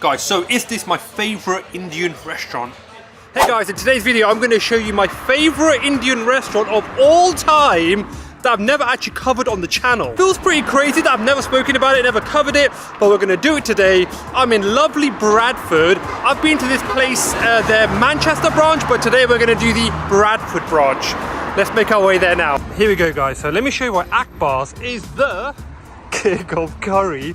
Guys, so is this my favorite Indian restaurant? Hey guys, in today's video I'm going to show you my favorite Indian restaurant of all time that I've never actually covered on the channel. Feels pretty crazy that I've never spoken about it, never covered it, but we're going to do it today. I'm in lovely Bradford. I've been to this place, their Manchester branch, but today we're going to do the Bradford branch. Let's make our way there now. Here we go, guys. So let me show you why Akbar's is the king of curry.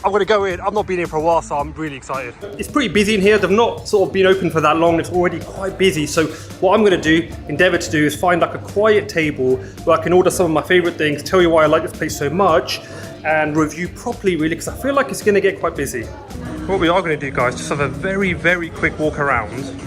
I'm gonna go in. I've not been in for a while, so I'm really excited. It's pretty busy in here. They've not sort of been open for that long. It's already quite busy. So what I'm gonna endeavor to do is find like a quiet table where I can order some of my favorite things, tell you why I like this place so much, and review properly really, because I feel like it's gonna get quite busy. What we are gonna do, guys, just have a very, very quick walk around.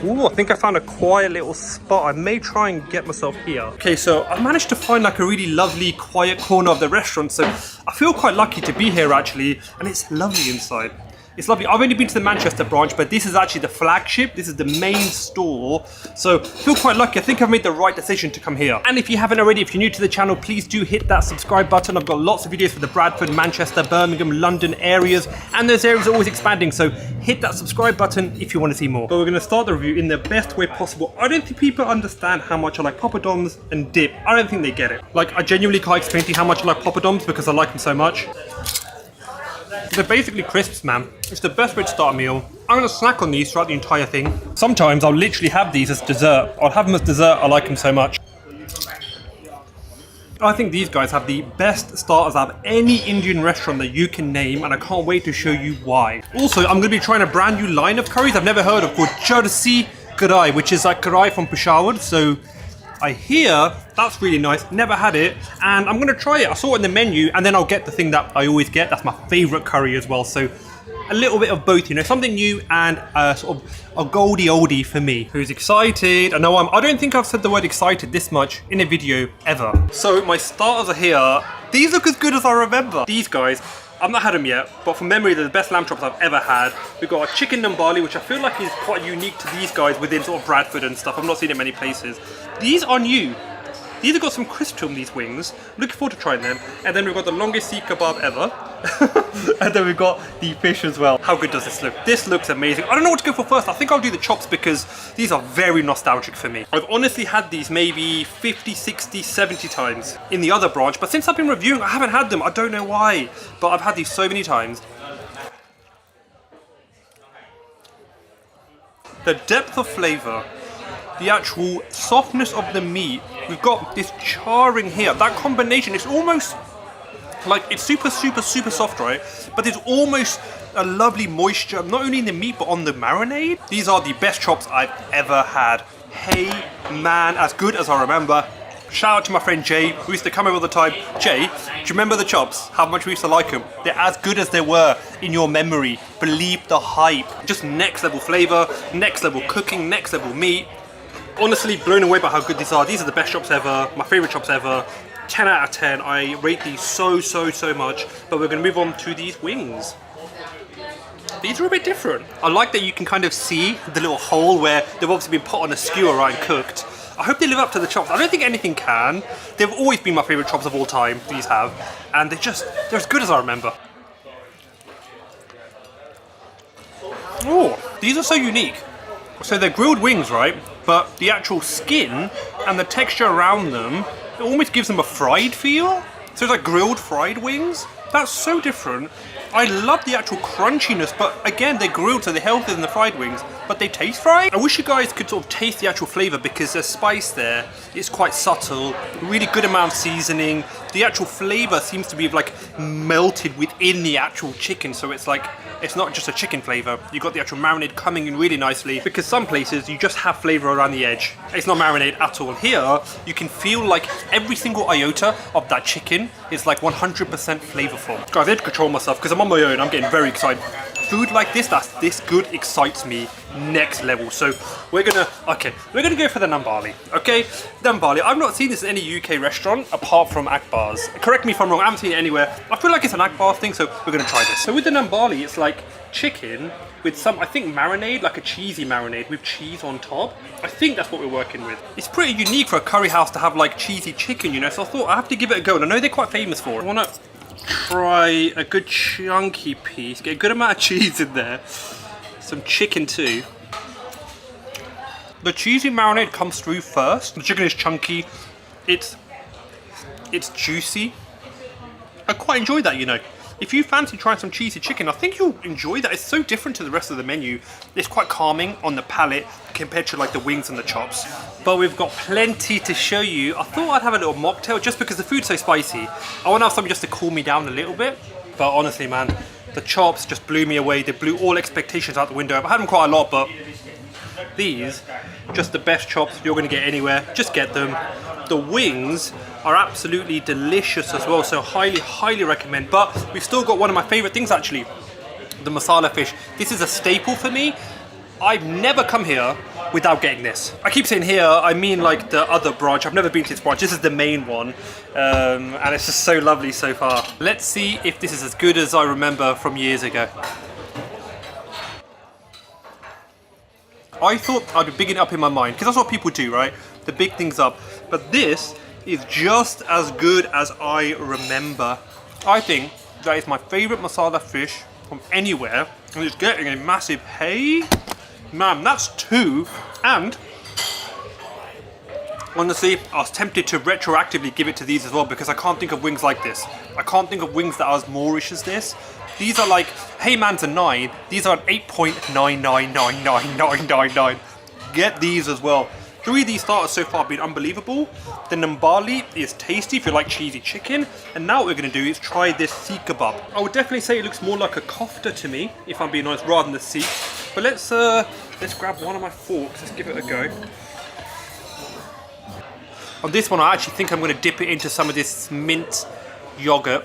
Ooh, I think I found a quiet little spot. I may try and get myself here. Okay, so I managed to find like a really lovely quiet corner of the restaurant. So I feel quite lucky to be here actually, and it's lovely inside. It's lovely. I've only been to the Manchester branch, but this is actually the flagship. This is the main store. So I feel quite lucky. I think I've made the right decision to come here. And if you haven't already, if you're new to the channel, please do hit that subscribe button. I've got lots of videos for the Bradford, Manchester, Birmingham, London areas, and those areas are always expanding. So hit that subscribe button if you want to see more. But we're going to start the review in the best way possible. I don't think people understand how much I like poppadoms and dip. I don't think they get it. Like, I genuinely can't explain to you how much I like poppadoms because I like them so much. They're basically crisps, man. It's the best way to start a meal. I'm gonna snack on these throughout the entire thing. Sometimes I'll literally have these as dessert. I'll have them as dessert, I like them so much. I think these guys have the best starters out of any Indian restaurant that you can name, and I can't wait to show you why. Also, I'm gonna be trying a brand new line of curries I've never heard of called Charsi Karai, which is like karai from Peshawar. So I hear that's really nice, never had it, and I'm gonna try it. I saw it in the menu, and then I'll get the thing that I always get. That's my favorite curry as well, so a little bit of both, you know, something new and sort of a goldie oldie for me. Who's excited? I know I don't think I've said the word excited this much in a video ever. So my starters are here. These look as good as I remember. These guys, I've not had them yet, but from memory, they're the best lamb chops I've ever had. We've got a chicken Nambali, which I feel like is quite unique to these guys within sort of Bradford and stuff. I've not seen it many places. These are new. These have got some crisp to them, these wings. Looking forward to trying them. And then we've got the longest sea kebab ever. And then we've got the fish as well. How good does this look? This looks amazing. I don't know what to go for first. I think I'll do the chops because these are very nostalgic for me. I've honestly had these maybe 50, 60, 70 times in the other branch. But since I've been reviewing, I haven't had them. I don't know why. But I've had these so many times. The depth of flavor, the actual softness of the meat. We've got this charring here. That combination, it's almost like it's super, super, super soft, right? But there's almost a lovely moisture, not only in the meat, but on the marinade. These are the best chops I've ever had. Hey, man, as good as I remember. Shout out to my friend Jay, who used to come over all the time. Jay, do you remember the chops? How much we used to like them? They're as good as they were in your memory. Believe the hype. Just next level flavor, next level cooking, next level meat. Honestly, blown away by how good these are. These are the best chops ever, my favorite chops ever. 10 out of 10. I rate these so, so, so much. But we're gonna move on to these wings. These are a bit different. I like that you can kind of see the little hole where they've obviously been put on a skewer, right, and cooked. I hope they live up to the chops. I don't think anything can. They've always been my favorite chops of all time, these have. And they're as good as I remember. Oh, these are so unique. So they're grilled wings, right? But the actual skin and the texture around them, it almost gives them a fried feel. So it's like grilled fried wings. That's so different. I love the actual crunchiness, but again, they're grilled, so they're healthier than the fried wings, but they taste fried. I wish you guys could sort of taste the actual flavor because there's spice there. It's quite subtle, really good amount of seasoning. The actual flavor seems to be like melted within the actual chicken, so it's like, it's not just a chicken flavor. You've got the actual marinade coming in really nicely because some places you just have flavor around the edge. It's not marinade at all. Here, you can feel like every single iota of that chicken is like 100% flavorful. Guys, I had to control myself because I'm on my own. I'm getting very excited. food like this, that's this good, excites me next level. So we're gonna go for the Nambali. Okay, Nambali. I've not seen this in any UK restaurant apart from Akbar's. Correct me if I'm wrong. I haven't seen it anywhere. I feel like it's an Akbar thing, so we're gonna try this. So with the Nambali, it's like chicken with some, I think, marinade, like a cheesy marinade with cheese on top. I think that's what we're working with. It's pretty unique for a curry house to have like cheesy chicken, you know. So I thought I have to give it a go, and I know they're quite famous for it. I wanna try a good chunky piece, get a good amount of cheese in there, some chicken too. The cheesy marinade comes through first. The chicken is chunky, it's juicy. I quite enjoy that, you know. If you fancy trying some cheesy chicken, I think you'll enjoy that. It's so different to the rest of the menu. It's quite calming on the palate compared to like the wings and the chops. But we've got plenty to show you. I thought I'd have a little mocktail just because the food's so spicy. I want to have something just to cool me down a little bit. But honestly, man, the chops just blew me away. They blew all expectations out the window. I've had them quite a lot, but these, just the best chops you're going to get anywhere. Just get them. The wings are absolutely delicious as well, so highly recommend. But we've still got one of my favorite things actually, the masala fish. This is a staple for me. I've never come here without getting this. I keep saying here, I mean like the other branch. I've never been to this branch. This is the main one, and it's just so lovely so far. Let's see if this is as good as I remember from years ago. I thought I'd be bigging it up in my mind, because that's what people do, right? The big things up. But this is just as good as I remember. I think that is my favorite masala fish from anywhere, and it's getting a massive hey. Man, that's 2. And honestly, I was tempted to retroactively give it to these as well, because I can't think of wings like this. I can't think of wings that are as Moorish as this. These are like, hey man's a 9. These are an 8.9999999. Get these as well. 3 of these starters so far have been unbelievable. The Nambali is tasty if you like cheesy chicken. And now what we're going to do is try this Seek Kebab. I would definitely say it looks more like a kofta to me, if I'm being honest, rather than the Seek. But let's grab one of my forks, let's give it a go. On this one, I actually think I'm going to dip it into some of this mint yogurt.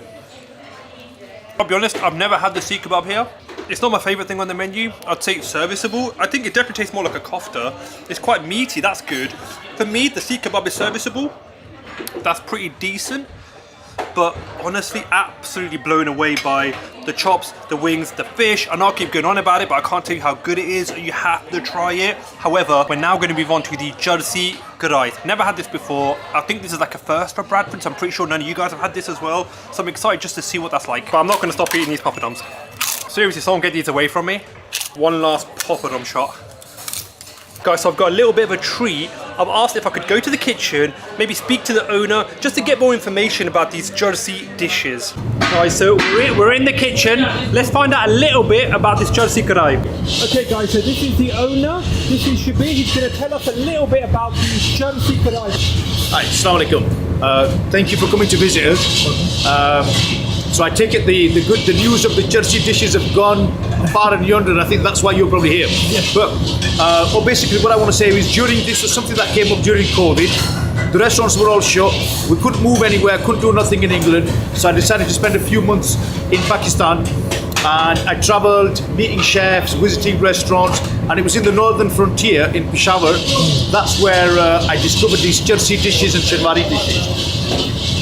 I'll be honest, I've never had the Seek Kebab here. It's not my favourite thing on the menu. I'd say it's serviceable. I think it definitely tastes more like a kofta. It's quite meaty, that's good. For me, the Seek Kebab is serviceable. That's pretty decent. But honestly, absolutely blown away by the chops, the wings, the fish. And I'll keep going on about it, but I can't tell you how good it is. You have to try it. However, we're now going to move on to the Jarsi Karai. Never had this before. I think this is like a first for Bradford, so I'm pretty sure none of you guys have had this as well. So I'm excited just to see what that's like. But I'm not going to stop eating these poppadoms. Seriously, someone get these away from me. One last poppadom shot. Guys, so I've got a little bit of a treat. I've asked if I could go to the kitchen, maybe speak to the owner, just to get more information about these Jarsi dishes. Alright, so we're in the kitchen. Let's find out a little bit about this Jarsi Karai. Okay guys, so this is the owner. This is Shabir. He's going to tell us a little bit about these Jarsi Karai. Hi, Assalamu alaikum. Thank you for coming to visit us. So I take it the news of the Jarsi dishes have gone far and yonder, and I think that's why you're probably here. Yes. But basically what I want to say is this was something that came up during COVID. The restaurants were all shut. We couldn't move anywhere, couldn't do nothing in England. So I decided to spend a few months in Pakistan. And I travelled, meeting chefs, visiting restaurants, and it was in the northern frontier in Peshawar. That's where I discovered these Jarsi dishes and Shenwari dishes.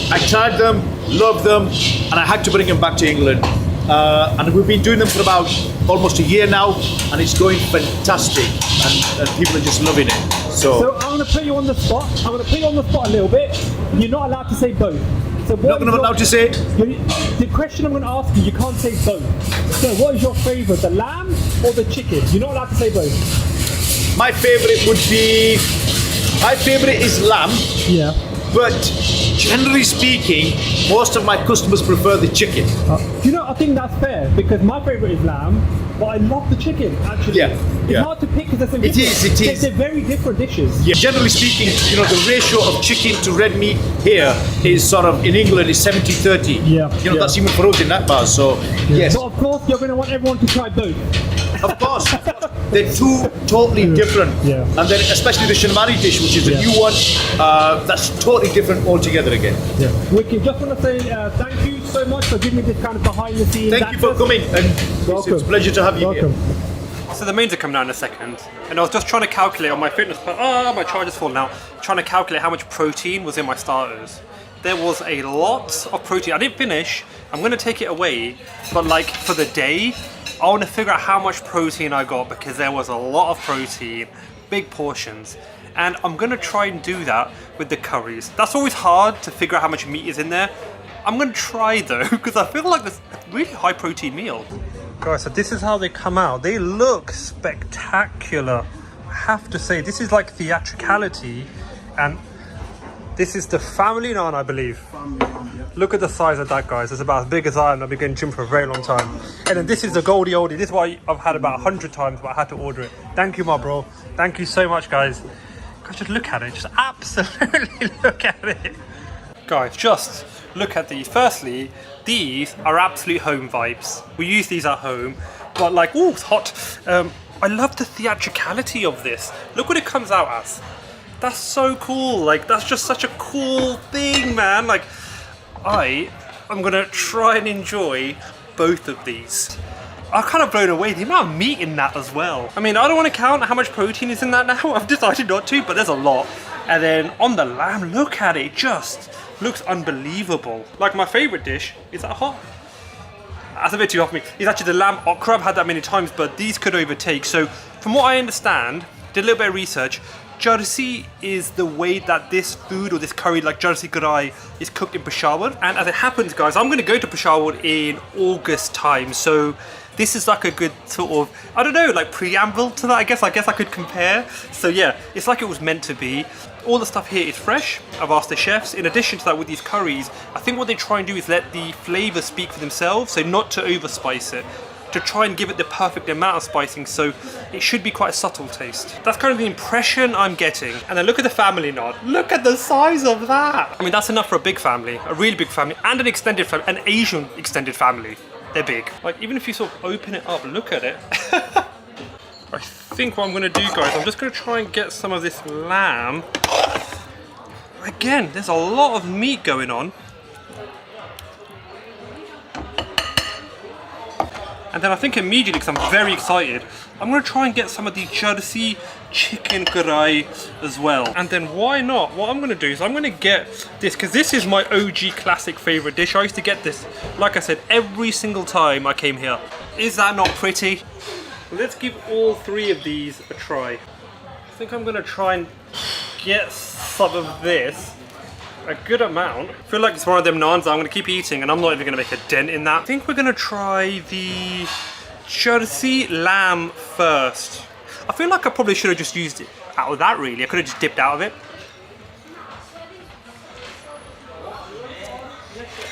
I tried them, loved them, and I had to bring them back to England. And we've been doing them for about almost a year now, and it's going fantastic, and people are just loving it. So I'm going to put you on the spot. I'm going to put you on the spot a little bit. You're not allowed to say both. So not allowed to say? The question I'm going to ask you can't say both. So what is your favourite, the lamb or the chicken? You're not allowed to say both. My favourite is lamb. Yeah. But generally speaking, most of my customers prefer the chicken. You know, I think that's fair, because my favourite is lamb, but I love the chicken, actually. Yeah. It's hard to pick because they're so different. It is. They're very different dishes. Yeah. Generally speaking, you know, the ratio of chicken to red meat here is sort of, in England, is 70-30. Yeah. You know, that's even for us in that bar, so yes. But of course, you're going to want everyone to try both. Of course, they're two totally different. Yeah. And then especially the Nambali dish, which is the new one, that's totally different altogether again. Yeah. Wicked. Just want to say thank you so much for giving me this kind of behind the scenes. Thank you for coming, and it's a pleasure to have you here. So the mains are coming out in a second, and I was just trying to calculate on my fitness plan. Oh, my charger's fallen out. Trying to calculate how much protein was in my starters. There was a lot of protein. I didn't finish. I'm going to take it away, but like for the day, I want to figure out how much protein I got because there was a lot of protein, big portions. And I'm going to try and do that with the curries. That's always hard to figure out how much meat is in there. I'm going to try though, because I feel like this a really high protein meal. Guys, so this is how they come out. They look spectacular. I have to say, this is like theatricality, and this is the family naan, I believe. Look at the size of that, guys. It's about as big as I am. I've been getting gym for a very long time. And then this is the Goldie Oldie. This is what I've had about 100 times, but I had to order it. Thank you, my bro. Thank you so much, guys. Guys, just look at it. Just absolutely look at it. Guys, just look at these. Firstly, these are absolute home vibes. We use these at home, but like, ooh, it's hot. I love the theatricality of this. Look what it comes out as. That's so cool. Like, that's just such a cool thing, man. Like, I'm gonna try and enjoy both of these. I'm kind of blown away the amount of meat in that as well. I mean, I don't want to count how much protein is in that now. I've decided not to, but there's a lot. And then on the lamb, look at it. It just looks unbelievable. Like, my favorite dish is that hot. That's a bit too hot for me. It's actually the lamb okra. I've had that many times, but these could overtake. So from what I understand, did a little bit of research, Jarsi is the way that this food or this curry, like Jarsi Karai, is cooked in Peshawar. And as it happens, guys, I'm going to go to Peshawar in August time. So this is like a good sort of, I don't know, like preamble to that, I guess I could compare. So yeah, it's like it was meant to be. All the stuff here is fresh. I've asked the chefs. In addition to that, with these curries, I think what they try and do is let the flavors speak for themselves. So not to overspice it, to try and give it the perfect amount of spicing, so it should be quite a subtle taste. That's kind of the impression I'm getting. And then look at the family nod. Look at the size of that. I mean, that's enough for a big family, a really big family, and an extended family, an Asian extended family. They're big. Like, even if you sort of open it up, look at it. I think what I'm gonna do, guys, I'm just gonna try and get some of this lamb. Again, there's a lot of meat going on. And then I think immediately, because I'm very excited, I'm going to try and get some of the Jarsi chicken karai as well. And then why not? What I'm going to do is I'm going to get this, because this is my OG classic favourite dish. I used to get this, like I said, every single time I came here. Is that not pretty? Let's give all three of these a try. I think I'm going to try and get some of this. A good amount. I feel like it's one of them naans that I'm going to keep eating, and I'm not even going to make a dent in that. I think we're going to try the Jarsi lamb first. I feel like I probably should have just used it out of that, really. I could have just dipped out of it.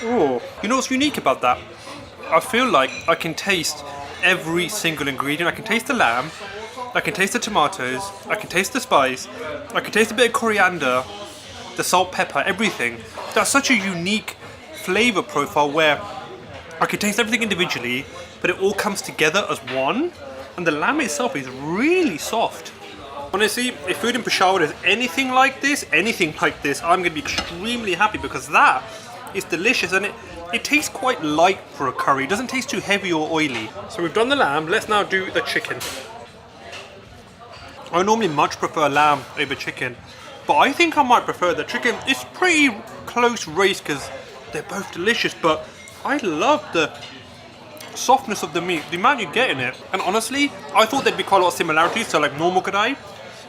Oh, you know what's unique about that? I feel like I can taste every single ingredient. I can taste the lamb, I can taste the tomatoes, I can taste the spice, I can taste a bit of coriander, the salt, pepper, everything. That's such a unique flavor profile where I can taste everything individually, but it all comes together as one. And the lamb itself is really soft. Honestly, if food in Peshawar is anything like this, I'm gonna be extremely happy, because that is delicious, and it tastes quite light for a curry. It doesn't taste too heavy or oily. So we've done the lamb, let's now do the chicken. I normally much prefer lamb over chicken, but I think I might prefer the chicken. It's pretty close race because they're both delicious, but I love the softness of the meat, the amount you get in it. And honestly, I thought there'd be quite a lot of similarities to like normal kadai,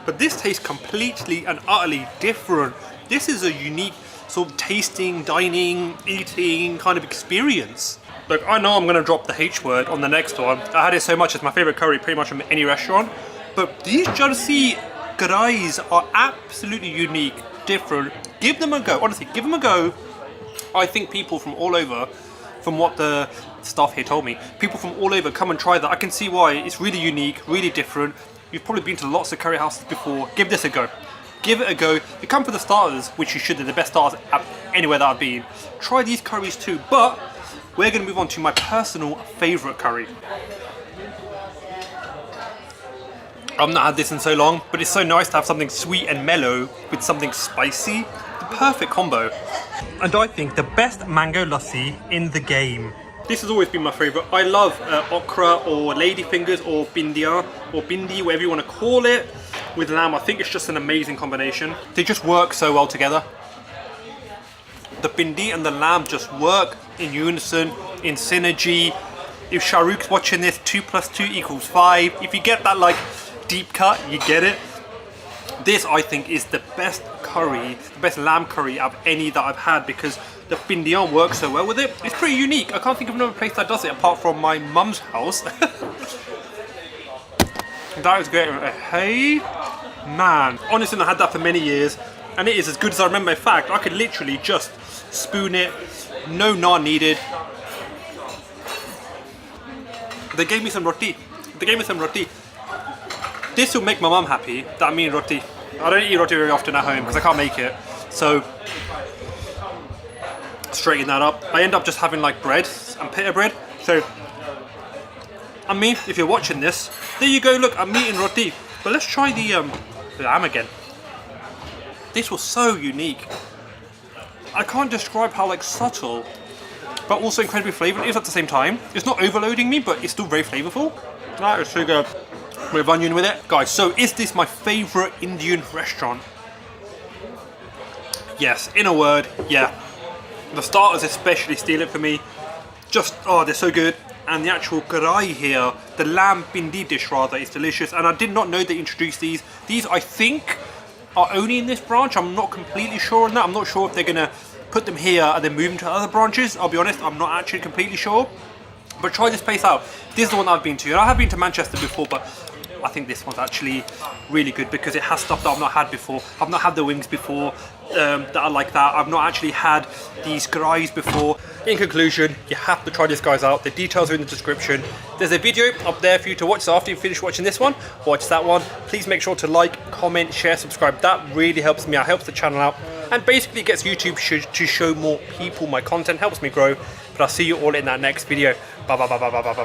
but this tastes completely and utterly different. This is a unique sort of tasting, dining, eating kind of experience. Look, I know I'm gonna drop the H word on the next one. I had it so much, it's my favorite curry pretty much from any restaurant, but these Jarsi karais are absolutely unique, different. Give them a go, honestly, give them a go. I think people from all over, from what the staff here told me, people from all over come and try that. I can see why. It's really unique, really different. You've probably been to lots of curry houses before. Give this a go. Give it a go. You come for the starters, which you should. They're the best starters anywhere that I've been. Try these curries too, but we're going to move on to my personal favourite curry. I've not had this in so long, but it's so nice to have something sweet and mellow with something spicy. The perfect combo. And I think the best mango lassi in the game. This has always been my favourite. I love okra or ladyfingers or bindia or bindi, whatever you want to call it, with lamb. I think it's just an amazing combination. They just work so well together. The bindi and the lamb just work in unison, in synergy. If Shahruk's watching this, 2 + 2 = 5. If you get that like deep cut, you get it. This I think is the best curry, the best lamb curry out of any that I've had, because the bindiyan works so well with it. It's pretty unique. I can't think of another place that does it apart from my mum's house. That is great. Hey man, honestly, I had that for many years and it is as good as I remember. In fact, I could literally just spoon it, no naan needed. They gave me some roti. This will make my mum happy that I'm eating roti. I don't eat roti very often at home because I can't make it. So, straighten that up. I end up just having like bread and pita bread. So, I mean, if you're watching this, there you go, look, I'm eating roti. But let's try the lamb again. This was so unique. I can't describe how like subtle, but also incredibly flavorful it is at the same time. It's not overloading me, but it's still very flavorful. That is so good. With onion with it. Guys, so is this my favourite Indian restaurant? Yes, in a word, yeah. The starters especially steal it for me. Just, oh, they're so good. And the actual karai here, the lamb bindi dish rather, is delicious. And I did not know they introduced these. These, I think, are only in this branch. I'm not completely sure on that. I'm not sure if they're going to put them here and then move them to other branches. I'll be honest, I'm not actually completely sure. But try this place out. This is the one I've been to. And I have been to Manchester before, but I think this one's actually really good because it has stuff that I've not had before. I've not had the wings before that are like that. I've not actually had these karais before. In conclusion, you have to try this guys out. The details are in the description. There's a video up there for you to watch. So after you finish watching this one, watch that one. Please make sure to like, comment, share, subscribe. That really helps me out, helps the channel out, and basically gets YouTube to show more people my content, helps me grow. But I'll see you all in that next video. Bye bye bye bye bye bye bye.